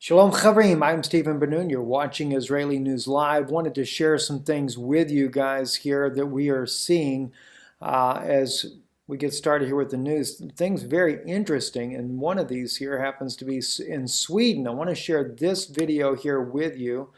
Shalom Chavim, I'm Stephen Ben-Nun. You're watching Israeli News Live. Wanted to share some things with you guys here that we are seeing as we get started here with the news. Things very interesting, and one of these here happens to be in Sweden. I want to share this video here with you.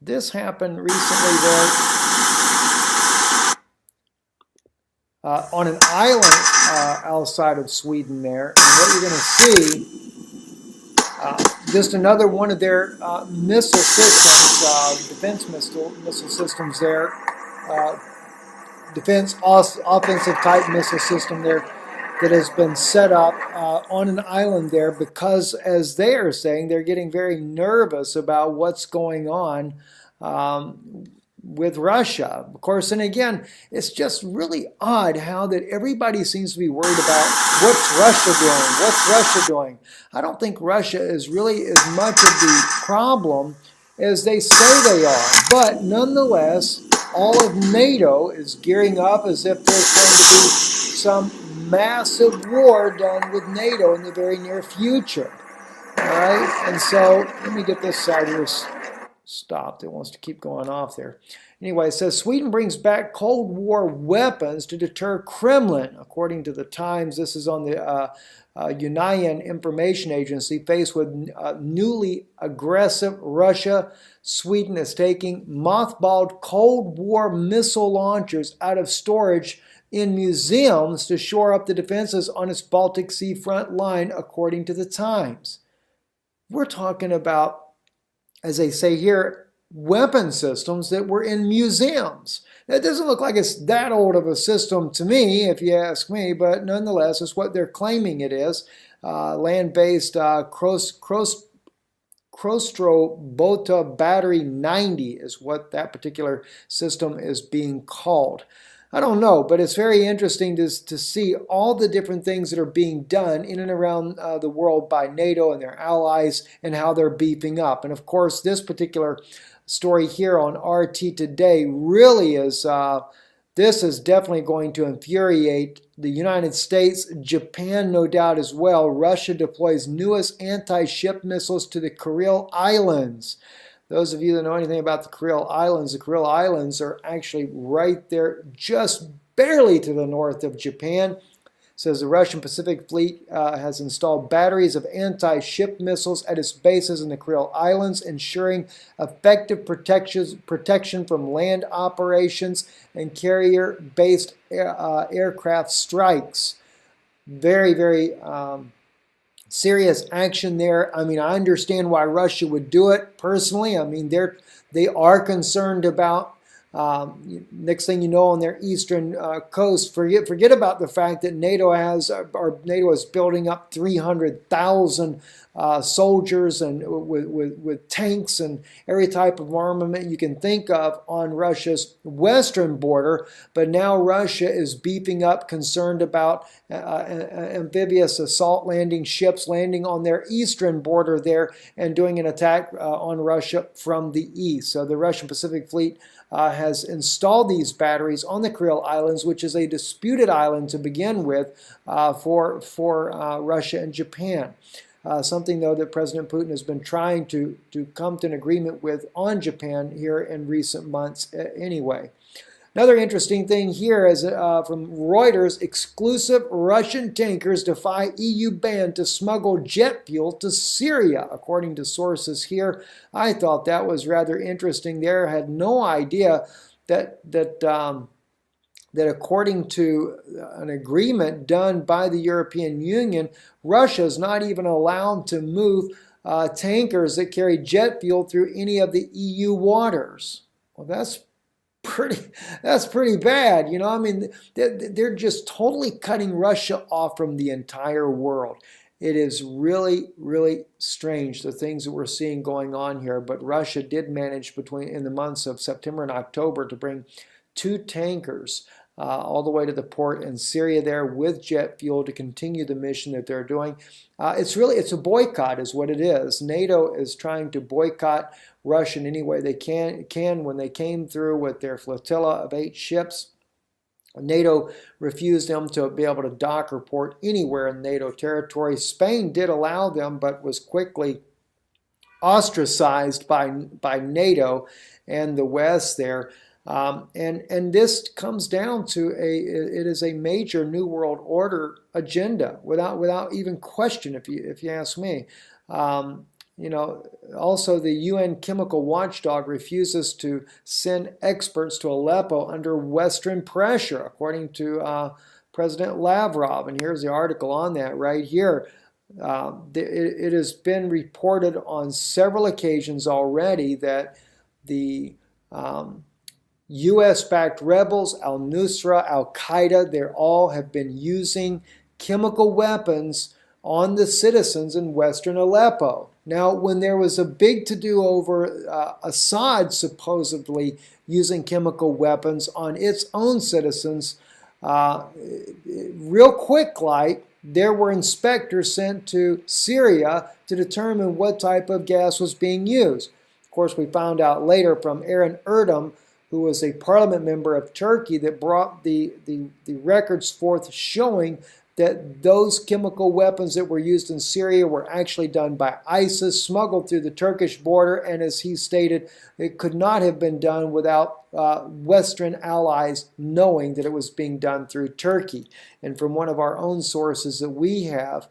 This happened recently there on an island outside of Sweden there. And what you're going to see just another one of their missile systems, defense missile systems there, defense offensive type missile system there that has been set up on an island there because, as they are saying, they're getting very nervous about what's going on with Russia. Of course, and again, it's just really odd how that everybody seems to be worried about what's Russia doing, what's Russia doing. I don't think Russia is really as much of the problem as they say they are. But nonetheless, all of NATO is gearing up as if there's going to be some massive war done with NATO in the very near future. All right, and so let me get this side here stopped. It wants to keep going off there. Anyway, it says Sweden brings back Cold War weapons to deter Kremlin. According to the Times, this is on the Union Information Agency. Faced with newly aggressive Russia, Sweden is taking mothballed Cold War missile launchers out of storage in museums to shore up the defenses on its Baltic Sea front line, according to the Times. We're talking about, as they say here, weapon systems that were in museums. It doesn't look like it's that old of a system to me, if you ask me, but nonetheless, it's what they're claiming it is. Land-based Krostrobota Battery 90 is what that particular system is being called. I don't know, but it's very interesting to see all the different things that are being done in and around the world by NATO and their allies and how they're beefing up. And of course, this particular story here on RT Today really is, this is definitely going to infuriate the United States, Japan no doubt as well. Russia deploys newest anti-ship missiles to the Kuril Islands. Those of you that know anything about the Kuril Islands are actually right there, just barely to the north of Japan. It says the Russian Pacific Fleet has installed batteries of anti-ship missiles at its bases in the Kuril Islands, ensuring effective protection from land operations and carrier-based aircraft strikes. Very, very serious action there. I mean, I understand why Russia would do it personally. I mean, they are concerned about next thing you know on their eastern coast. Forget about the fact that NATO is building up 300,000 soldiers and with tanks and every type of armament you can think of on Russia's western border. But now Russia is beefing up, concerned about amphibious assault landing ships landing on their eastern border there and doing an attack on Russia from the east. So the Russian Pacific Fleet has installed these batteries on the Kuril Islands, which is a disputed island to begin with for Russia and Japan. Something, though, that President Putin has been trying to come to an agreement with on Japan here in recent months anyway. Another interesting thing here is from Reuters, exclusive Russian tankers defy EU ban to smuggle jet fuel to Syria, according to sources here. I thought that was rather interesting there. I had no idea that according to an agreement done by the European Union, Russia is not even allowed to move tankers that carry jet fuel through any of the EU waters. Well, that's pretty bad. You know, I mean, they're just totally cutting Russia off from the entire world. It is really, really strange, the things that we're seeing going on here. But Russia did manage in the months of September and October to bring 2 tankers all the way to the port in Syria there with jet fuel to continue the mission that they're doing. It's a boycott is what it is. NATO is trying to boycott Russia in any way they can. When they came through with their flotilla of 8 ships, NATO refused them to be able to dock or port anywhere in NATO territory. Spain did allow them, but was quickly ostracized by NATO and the West there. And this comes down to it is a major New World Order agenda without even question, if you ask me. You know, also the UN chemical watchdog refuses to send experts to Aleppo under Western pressure, according to President Lavrov. And here's the article on that right here. It has been reported on several occasions already that the U.S.-backed rebels, al-Nusra, al-Qaeda, they all have been using chemical weapons on the citizens in western Aleppo. Now, when there was a big to-do over Assad supposedly using chemical weapons on its own citizens, real quick like, there were inspectors sent to Syria to determine what type of gas was being used. Of course, we found out later from Aaron Erdem, who was a parliament member of Turkey, that brought the records forth showing that those chemical weapons that were used in Syria were actually done by ISIS, smuggled through the Turkish border, and as he stated, it could not have been done without Western allies knowing that it was being done through Turkey. And from one of our own sources that we have,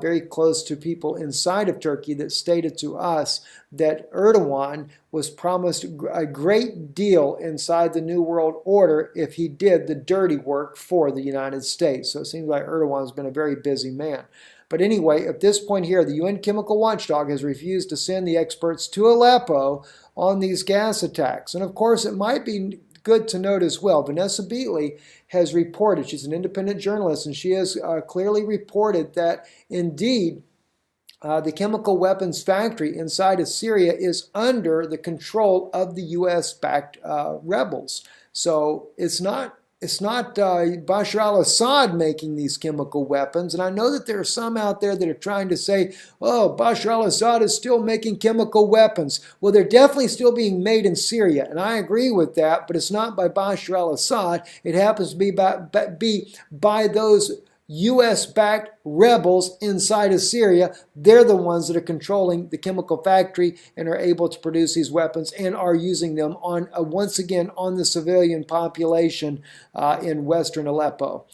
very close to people inside of Turkey, that stated to us that Erdogan was promised a great deal inside the New World Order if he did the dirty work for the United States. So it seems like Erdogan's been a very busy man. But anyway, at this point here, the UN Chemical Watchdog has refused to send the experts to Aleppo on these gas attacks. And of course, it might be good to note as well, Vanessa Beatley has reported, she's an independent journalist, and she has clearly reported that indeed the chemical weapons factory inside of Syria is under the control of the U.S.-backed rebels. So it's not Bashar al-Assad making these chemical weapons. And I know that there are some out there that are trying to say, oh, Bashar al-Assad is still making chemical weapons. Well, they're definitely still being made in Syria. And I agree with that, but it's not by Bashar al-Assad. It happens to be by those U.S.-backed rebels inside of Syria. They're the ones that are controlling the chemical factory and are able to produce these weapons and are using them on once again on the civilian population in western Aleppo.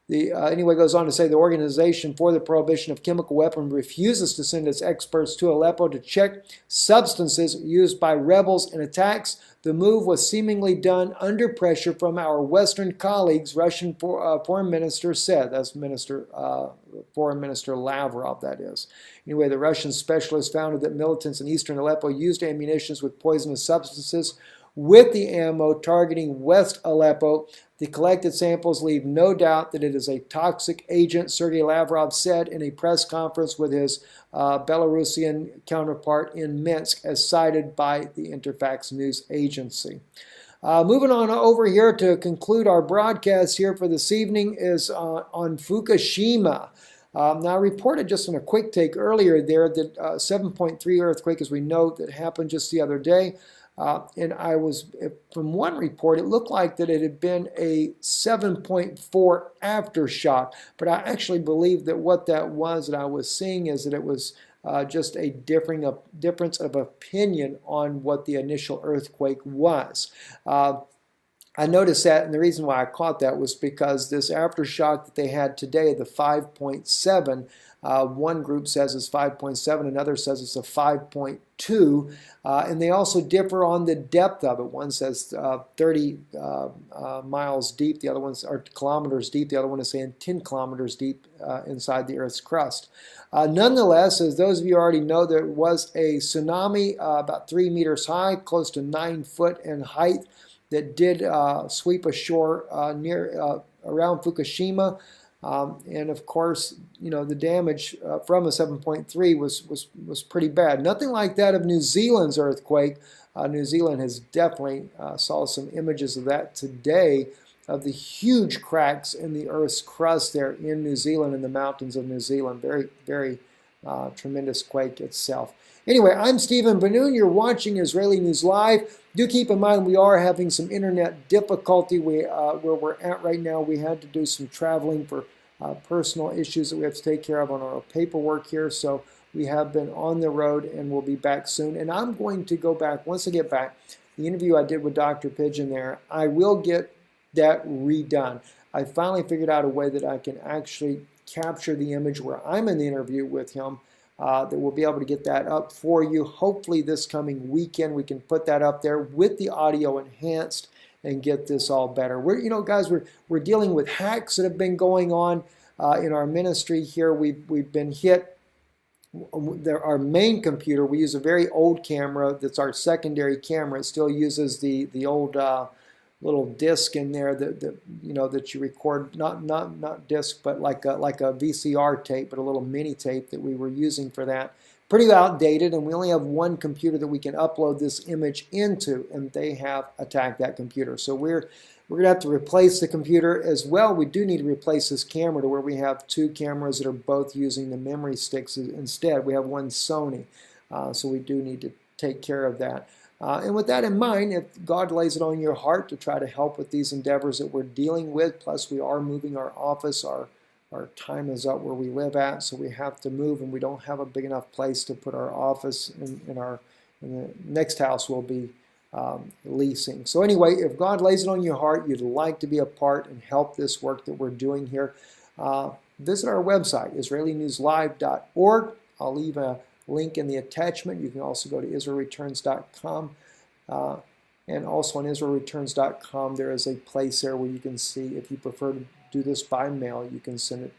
Anyway, goes on to say the Organization for the Prohibition of Chemical Weapons refuses to send its experts to Aleppo to check substances used by rebels in attacks. The move was seemingly done under pressure from our Western colleagues, Russian Foreign Minister said. That's Foreign Minister Lavrov, that is. Anyway, the Russian specialist found that militants in eastern Aleppo used ammunition with poisonous substances with the ammo targeting West Aleppo. The collected samples leave no doubt that it is a toxic agent, Sergei Lavrov said in a press conference with his Belarusian counterpart in Minsk, as cited by the Interfax news agency. Moving on over here to conclude our broadcast here for this evening is on Fukushima. Now, I reported just in a quick take earlier there that 7.3 earthquake, as we know, that happened just the other day. And from one report, it looked like that it had been a 7.4 aftershock, but I actually believe that what that was that I was seeing is that it was just a difference of opinion on what the initial earthquake was. I noticed that, and the reason why I caught that was because this aftershock that they had today, the 5.7, one group says it's 5.7, another says it's a 5.2, and they also differ on the depth of it. One says 30 miles deep, the other one's are kilometers deep, the other one is saying 10 kilometers deep inside the Earth's crust. Nonetheless, as those of you already know, there was a tsunami about 3 meters high, close to 9 foot in height, that did sweep ashore around Fukushima. And of course, you know, the damage from a 7.3 was pretty bad. Nothing like that of New Zealand's earthquake. New Zealand has definitely saw some images of that today, of the huge cracks in the Earth's crust there in New Zealand, in the mountains of New Zealand. Very, very tremendous quake itself. Anyway, I'm Stephen Benoon. You're watching Israeli News Live. Do keep in mind we are having some internet difficulty. Where we're at right now, we had to do some traveling for personal issues that we have to take care of on our paperwork here. So we have been on the road and we'll be back soon. And I'm going to go back, once I get back, the interview I did with Dr. Pigeon there, I will get that redone. I finally figured out a way that I can actually capture the image where I'm in the interview with him, that we'll be able to get that up for you. Hopefully this coming weekend we can put that up there with the audio enhanced and get this all better. Guys, we're dealing with hacks that have been going on in our ministry here. We've been hit. Our main computer, we use a very old camera that's our secondary camera. It still uses the old little disc in there that you record, not disc, but like a VCR tape, but a little mini tape that we were using for that. Pretty outdated, and we only have one computer that we can upload this image into, and they have attacked that computer. So we're going to have to replace the computer as well. We do need to replace this camera to where we have two cameras that are both using the memory sticks instead. We have one Sony, so we do need to take care of that. And with that in mind, if God lays it on your heart to try to help with these endeavors that we're dealing with, plus we are moving our office, our time is up where we live at, so we have to move, and we don't have a big enough place to put our office in the next house we'll be leasing. So anyway, if God lays it on your heart, you'd like to be a part and help this work that we're doing here, visit our website, IsraeliNewsLive.org. I'll leave a link in the attachment. You can also go to IsraelReturns.com. And also on IsraelReturns.com, there is a place there where you can see, if you prefer to do this by mail, you can send it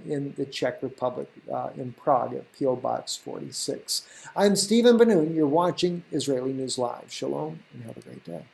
in the Czech Republic, in Prague at P.O. Box 46. I'm Stephen Ben-Nun. You're watching Israeli News Live. Shalom and have a great day.